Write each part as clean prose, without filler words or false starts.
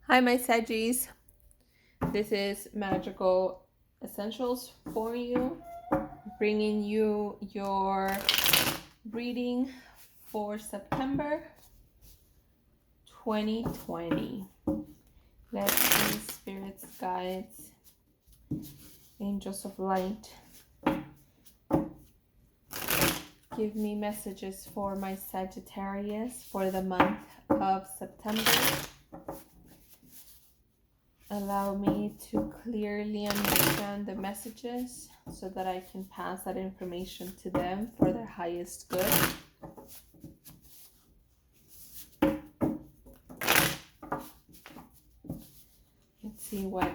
Hi, my Saggies. This is Magical Essentials for you, bringing you your reading for September 2020. Let's see, spirits, guides, angels of light. Give me messages for my Sagittarius for the month of September. Allow me to clearly understand the messages so that I can pass that information to them for their highest good. Let's see what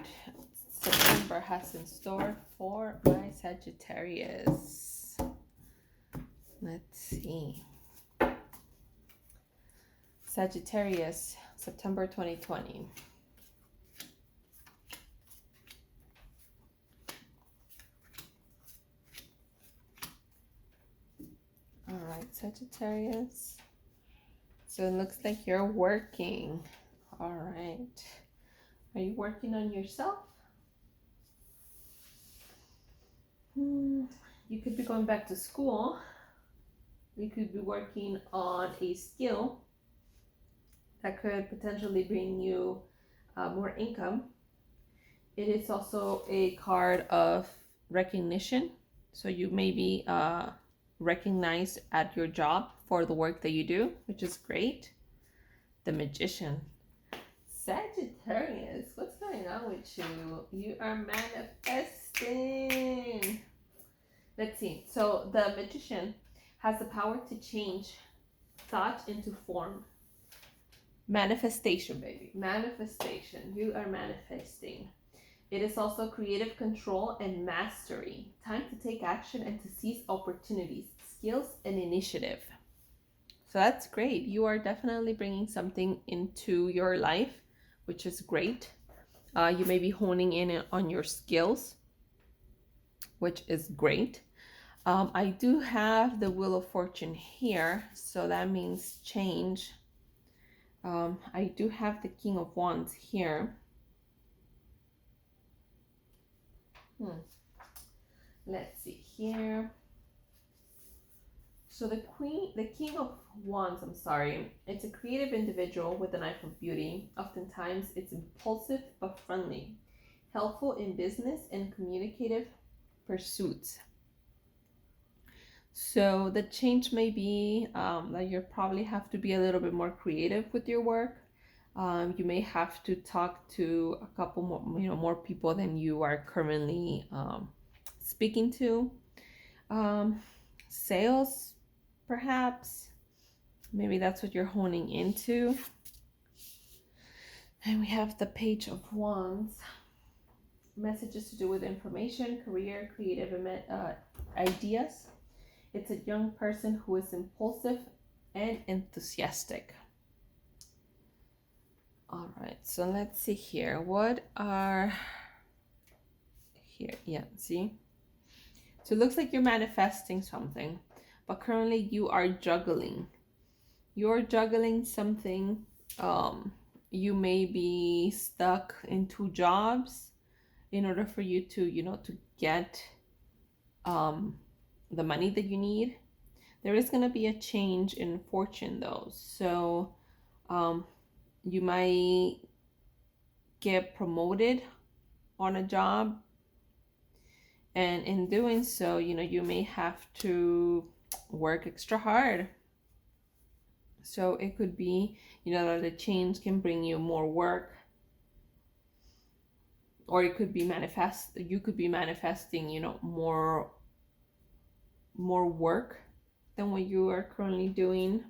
September has in store for my Sagittarius. Let's see. Sagittarius, September 2020. All right, Sagittarius. So it looks like you're working. All right. Are you working on yourself? You could be going back to school. You could be working on a skill that could potentially bring you more income. It is also a card of recognition. So you may be recognized at your job for the work that you do, which is great. The Magician. Sagittarius, what's going on with you? You are manifesting. Let's see. So the Magician has the power to change thought into form. Manifestation, baby. Manifestation. You are manifesting. It is also creative control and mastery. Time to take action and to seize opportunities, skills, and initiative. So that's great. You are definitely bringing something into your life, which is great. You may be honing in on your skills, which is great. I do have the Wheel of Fortune here, so that means change. I do have the King of Wands here. Let's see here. So the King of Wands, it's a creative individual with an eye for beauty. Oftentimes it's impulsive but friendly, helpful in business and communicative pursuits. So the change may be that you probably have to be a little bit more creative with your work. You may have to talk to a couple more people than you are currently speaking to. Sales, perhaps. Maybe that's what you're honing into. And we have the Page of Wands. Messages to do with information, career, creative ideas. It's a young person who is impulsive and enthusiastic. All right, so let's see here. What are here? Yeah, see? So it looks like you're manifesting something, but currently you are juggling. You're juggling something. You may be stuck in two jobs in order for you to, to get the money that you need. There is going to be a change in fortune though. So you might get promoted on a job, and in doing so, you may have to work extra hard. So it could be, that the change can bring you more work, or it could be you could be manifesting, more work than what you are currently doing.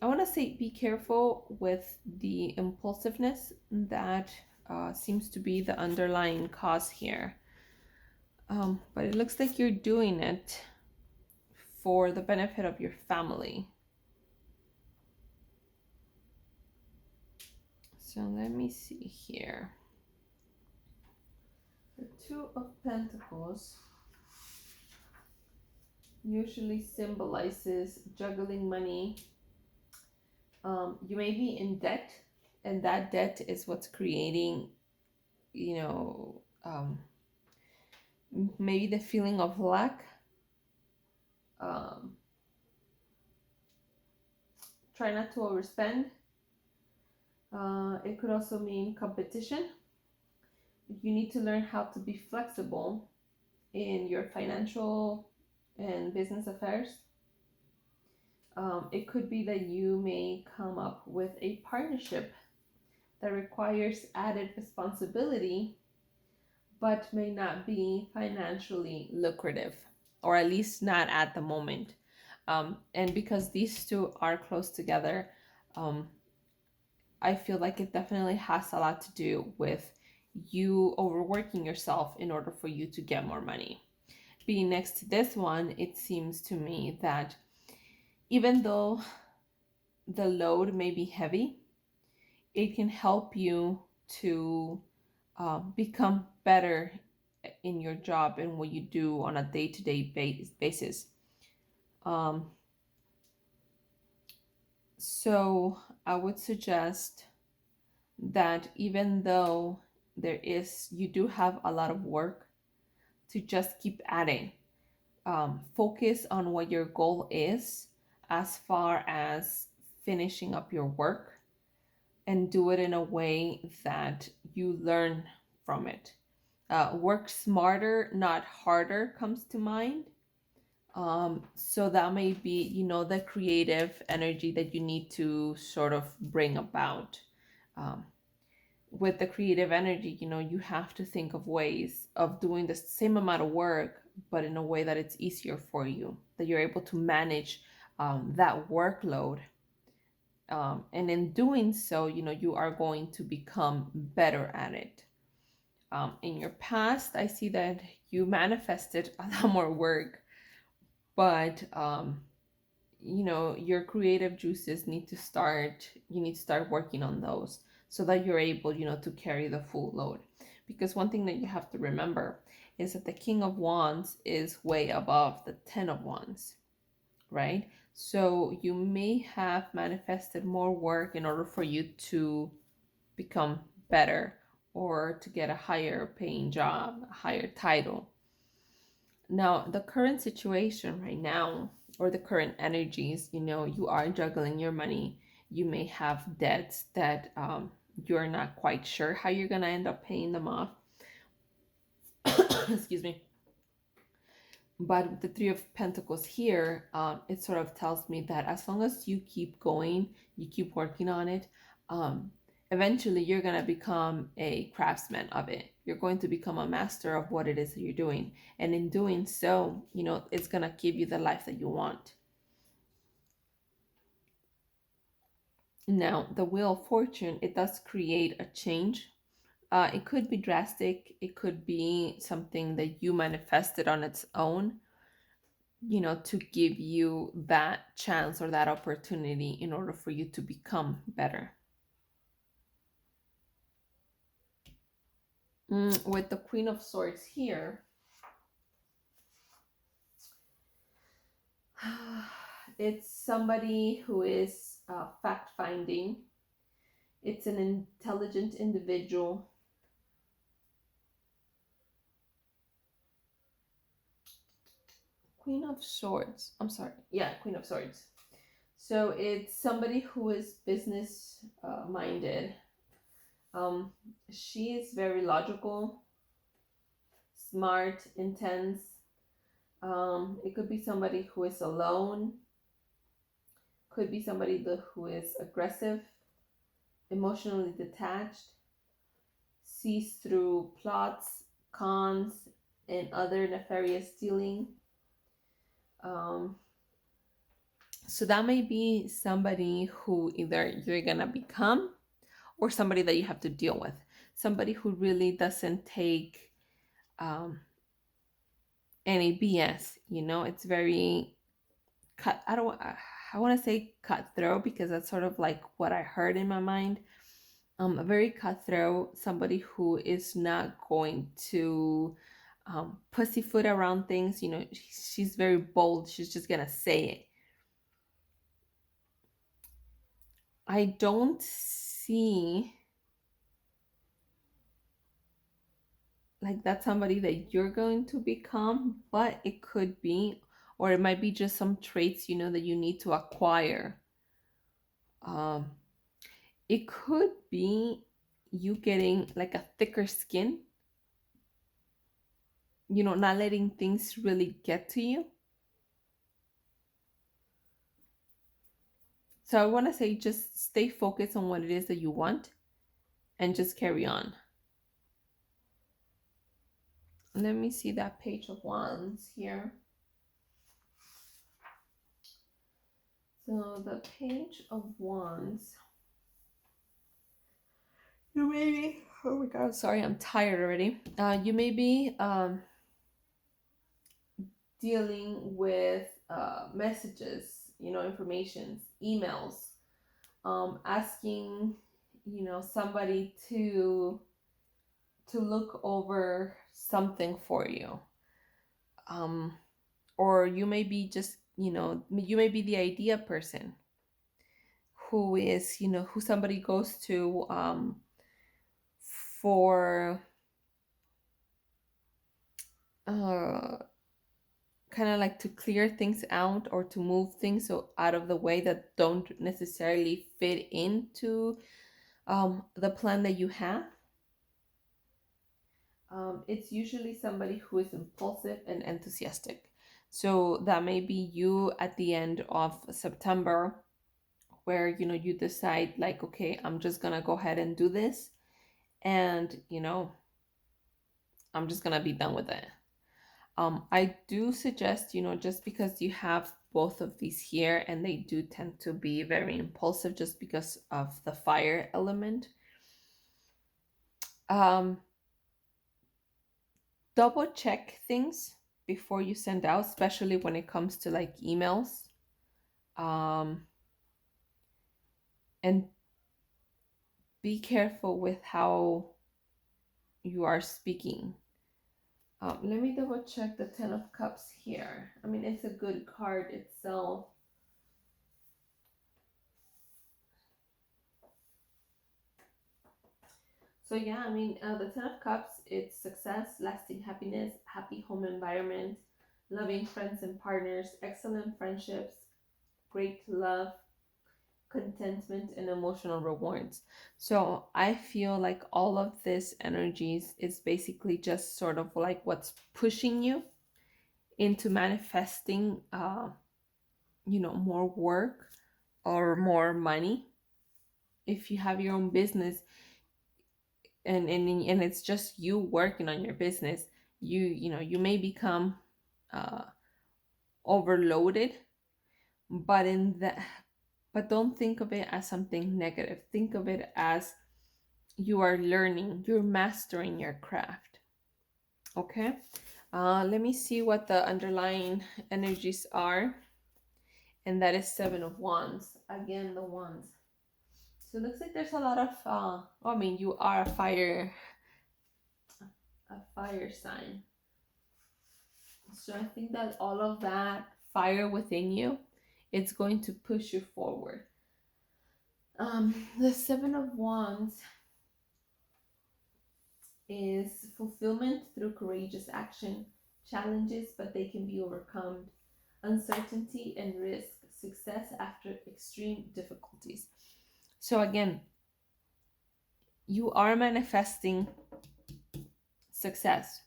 I want to say be careful with the impulsiveness that seems to be the underlying cause here. But it looks like you're doing it for the benefit of your family. So let me see here. The Two of Pentacles. usually symbolizes juggling money. You may be in debt, and that debt is what's creating, you know, maybe the feeling of lack. Um, Try not to overspend. It could also mean competition. You need to learn how to be flexible in your financial and business affairs. It could be that you may come up with a partnership that requires added responsibility but may not be financially lucrative, or at least not at the moment. And because these two are close together, um, I feel like it definitely has a lot to do with you overworking yourself in order for you to get more money. Being next to this one, it seems to me that even though the load may be heavy, it can help you to become better in your job and what you do on a day-to-day basis. Um, so I would suggest that even though you do have a lot of work, to just keep adding. Focus on what your goal is as far as finishing up your work, and do it in a way that you learn from it. Work smarter, not harder, comes to mind. So that may be, the creative energy that you need to sort of bring about. Um, with the creative energy, you have to think of ways of doing the same amount of work, but in a way that it's easier for you, that you're able to manage that workload. And in doing so, you are going to become better at it. In your past, I see that you manifested a lot more work, but your creative juices you need to start working on those so that you're able, to carry the full load. Because one thing that you have to remember is that the King of Wands is way above the Ten of Wands, right? So you may have manifested more work in order for you to become better, or to get a higher paying job, a higher title. Now, the current situation right now, or the current energies, you are juggling your money. You may have debts that you're not quite sure how you're going to end up paying them off. Excuse me. But with the Three of Pentacles here, it sort of tells me that as long as you keep going, you keep working on it, eventually you're going to become a craftsman of it. You're going to become a master of what it is that you're doing. And in doing so, it's going to give you the life that you want. Now, the Wheel of Fortune, it does create a change. It could be drastic. It could be something that you manifested on its own, to give you that chance or that opportunity in order for you to become better. With the Queen of Swords here, it's somebody who is fact-finding. It's an intelligent individual. Queen of Swords. I'm sorry. Yeah, Queen of Swords. So it's somebody who is business minded. She is very logical, smart, intense. It could be somebody who is alone. Could be somebody who is aggressive, emotionally detached, sees through plots, cons, and other nefarious dealing. So that may be somebody who either you're gonna become, or somebody that you have to deal with. Somebody who really doesn't take any BS. It's very cut. I want to say cutthroat, because that's sort of like what I heard in my mind. A very cutthroat, somebody who is not going to pussyfoot around things. You know, she's very bold. She's just gonna say it. I don't see like that's somebody that you're going to become, but it could be, or it might be just some traits, you know, that you need to acquire. Um, it could be you getting like a thicker skin, you know, not letting things really get to you. So I want to say just stay focused on what it is that you want and just carry on. Let me see that Page of Wands here. So the Page of Wands. You may be, oh my God, sorry, I'm tired already. You may be dealing with messages, you know, informations, emails, asking, you know, somebody to look over something for you. Or you may be just, you know, you may be the idea person who is, you know, who somebody goes to for uh, kind of like to clear things out or to move things so out of the way that don't necessarily fit into the plan that you have. It's usually somebody who is impulsive and enthusiastic. So that may be you at the end of September, where, you know, you decide like, okay, I'm just gonna go ahead and do this, and, you know, I'm just gonna be done with it. I do suggest, you know, just because you have both of these here and they do tend to be very impulsive just because of the fire element, double check things before you send out, especially when it comes to like emails. And be careful with how you are speaking. Let me double check the Ten of Cups here. I mean, it's a good card itself. So yeah, I mean, the Ten of Cups, it's success, lasting happiness, happy home environment, loving friends and partners, excellent friendships, great love, contentment, and emotional rewards. So I feel like all of this energies is basically just sort of like what's pushing you into manifesting, you know, more work or more money. If you have your own business, and it's just you working on your business, you know, you may become uh overloaded, but in the but don't think of it as something negative. Think of it as you are learning, you're mastering your craft. Okay. Let me see what the underlying energies are, and that is Seven of Wands. Again, the wands. So it looks like there's a lot of I mean, you are a fire sign. So I think that all of that fire within you, it's going to push you forward. The Seven of Wands is fulfillment through courageous action, challenges, but they can be overcome, uncertainty and risk, success after extreme difficulties. So again, you are manifesting success.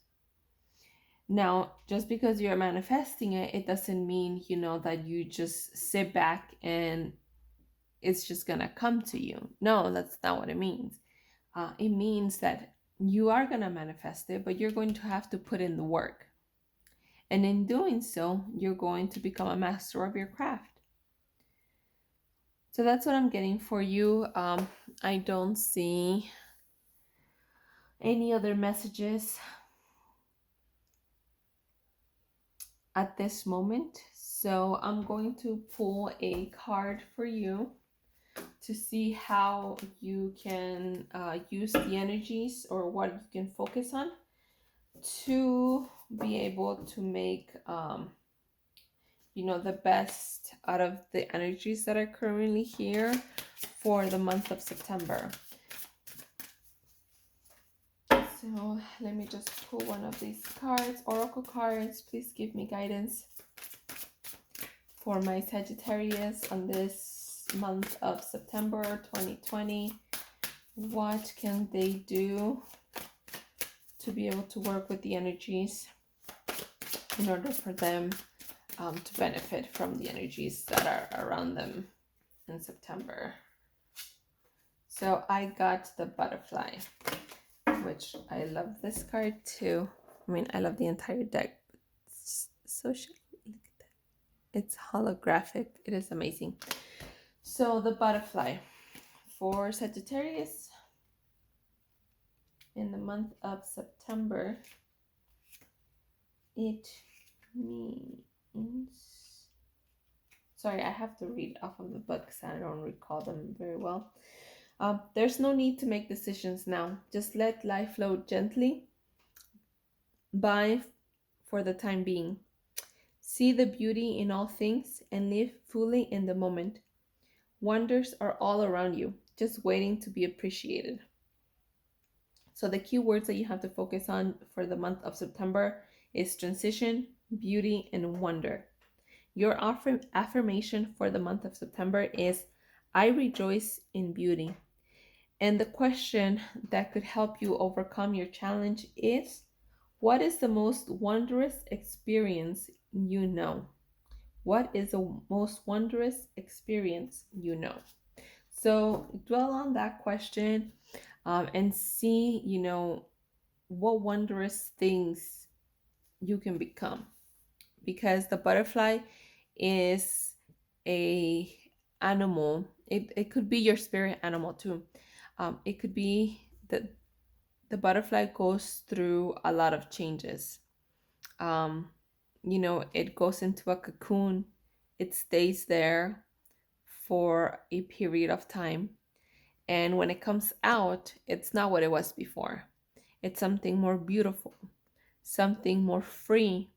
Now, just because you're manifesting it, it doesn't mean, you know, that you just sit back and it's just gonna come to you. No, that's not what it means. It means that you are gonna manifest it, but you're going to have to put in the work. And in doing so, you're going to become a master of your craft. So that's what I'm getting for you. I don't see any other messages at this moment. So I'm going to pull a card for you to see how you can use the energies or what you can focus on. to be able to make the best out of the energies that are currently here for the month of September. So let me just pull one of these cards, oracle cards. Please give me guidance for my Sagittarius on this month of September 2020. What can they do to be able to work with the energies in order for them to benefit from the energies that are around them in September? So I got the butterfly, which I love this card too. I mean, I love the entire deck. It's so shiny. Look at that. It's holographic. It is amazing. So the butterfly for Sagittarius in the month of September, it means, sorry, I have to read off of the book because I don't recall them very well. There's no need to make decisions now. Just let life flow gently by for the time being. See the beauty in all things and live fully in the moment. Wonders are all around you, just waiting to be appreciated. So the key words that you have to focus on for the month of September is transition, beauty, and wonder. Your affirmation for the month of September is, I rejoice in beauty. And the question that could help you overcome your challenge is, what is the most wondrous experience you know? What is the most wondrous experience you know? So dwell on that question and see, what wondrous things you can become. Because the butterfly is a animal. It could be your spirit animal too. It could be that the butterfly goes through a lot of changes. It goes into a cocoon. It stays there for a period of time. And when it comes out, it's not what it was before. It's something more beautiful, something more free,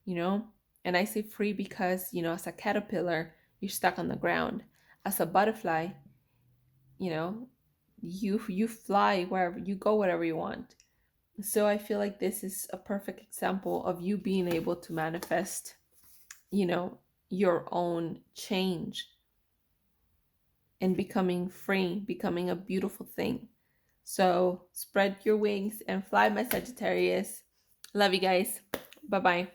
And I say free because, as a caterpillar, you're stuck on the ground. As a butterfly, you fly wherever you go, wherever you want. So I feel like this is a perfect example of you being able to manifest, your own change and becoming free, becoming a beautiful thing. So spread your wings and fly, my Sagittarius. Love you guys. Bye-bye.